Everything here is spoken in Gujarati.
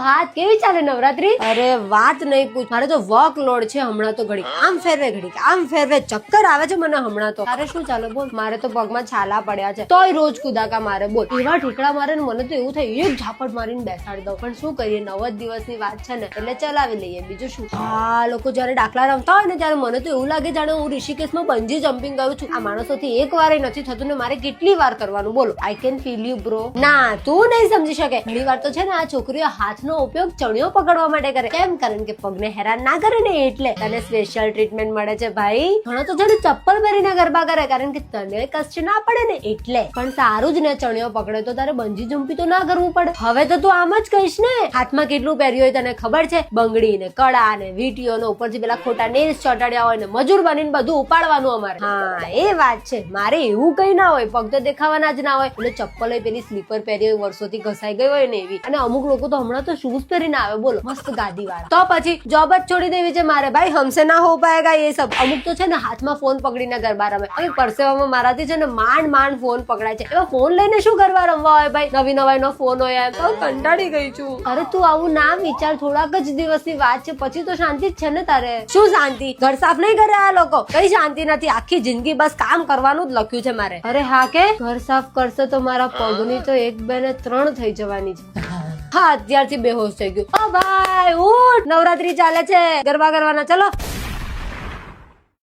હાથ કેવી ચાલે નવરાત્રી? અરે વાત નહીં પૂછ, મારે તો વર્ક લોડ છે હમણાં તો. ઘડી આમ ફેરવે ઘડી આમ ફેરવે, ચક્કર આવે છે મને હમણાં તો. તારે શું ચાલે બોલ? મારે તો પગમાં છાલા પડ્યા છે તોય રોજ કુદાકા મારે બોલ. એવા ઠીકડા મારે ને મને તો એવું થાય એક ઝાપટ મારીને બેસાડી દઉં. પણ શું કરીએ, 9 જ દિવસની વાત છે ને એટલે ચલાવી લઈએ, બીજું શું. આ લોકો જયારે દાખલા રમતા હોય ને ત્યારે મને તો એવું લાગે જાણે હું ઋષિકેશમાં બંજી જમ્પિંગ કરું છું. આ માણસોથી એક વાર નથી થતું ને મારે કેટલી વાર કરવાનું બોલો. I can feel you bro. ના તું નહીં સમજી શકે. ઘણી વાર તો છે ને આ છોકરીઓ હાથનો ઉપયોગ ચણિયો પકડવા માટે કરે. કેમ? કારણ કે પગને હેરાન ના કરે ને એટલે. તને સ્પેશિયલ ટ્રીટમેન્ટ મળે છે ભાઈ. ઘણા તો છે ને ચપ્પલ પહેરીને ગરબા કરે કારણ કે તને કષ્ટ ના પડે ને એટલે. પણ સારું જ ને ચણિયો પકડે તો તારે બંજી જમ્પી તો ના કરવું પડે. હવે તો તું આમ જ કહીશ ને. હાથમાં કેટલું પહેર્યું હોય તને ખબર છે? બંગડી ને કડા ને વીટીઓ ને ઉપરથી પેલા ખોટા નેલ્સ ચોટાડ્યા હોય ને મજૂર બનીને બધું ઉપાડવાનું અમારે. હા એ વાત છે. મારે એવું કઈ ના હોય, પગ તો દેખાવાના જ ના હોય. એટલે ચપ્પલ પેલી સ્લીપર પહેરી હોય વર્ષોથી ઘસાઈ ગઈ હોય ને એવી. અને અમુક લોકો તો હમણાં તો શૂઝ પહેરીને આવે બોલો, મસ્ત ગાદી વાળા. તો પછી જોબ જ છોડી દેવી છે મારે ભાઈ. હમસે ના હો પાએગા એ સબ. અમુક તો છે ને હાથમાં ફોન પકડીને ગરબા રમે. હવે પરસેવામાં મારાથી છે ને માંડ ફોન પકડાય છે. એવા ફોન લઈને શું ગરબા રમવા હોય ભાઈ? નવી નવાઈનો ફોન હોય એમ. તો કંટાળી ગઈ છું. અરે તું આવું ના વિચાર, થોડાક જ દિવસની વાત છે પછી તો શાંતિ જ છે ને તારે. શું શાંતિ? ઘર સાફ નહીં કરે આ લોકો? કઈ શાંતિ નથી. આખી જિંદગી બસ કામ કરવાનું જ લખ્યું છે મારે. અરે હા કે ઘર સાફ કરશે તો મારા પગની તો 1 2 ને 3 થઈ જવાની છે. હા અત્યારથી બેહોશ થઈ ગયું. ઓ ભાઈ ઉઠ, નવરાત્રી ચાલે છે, ગરબા કરવાના, ચલો.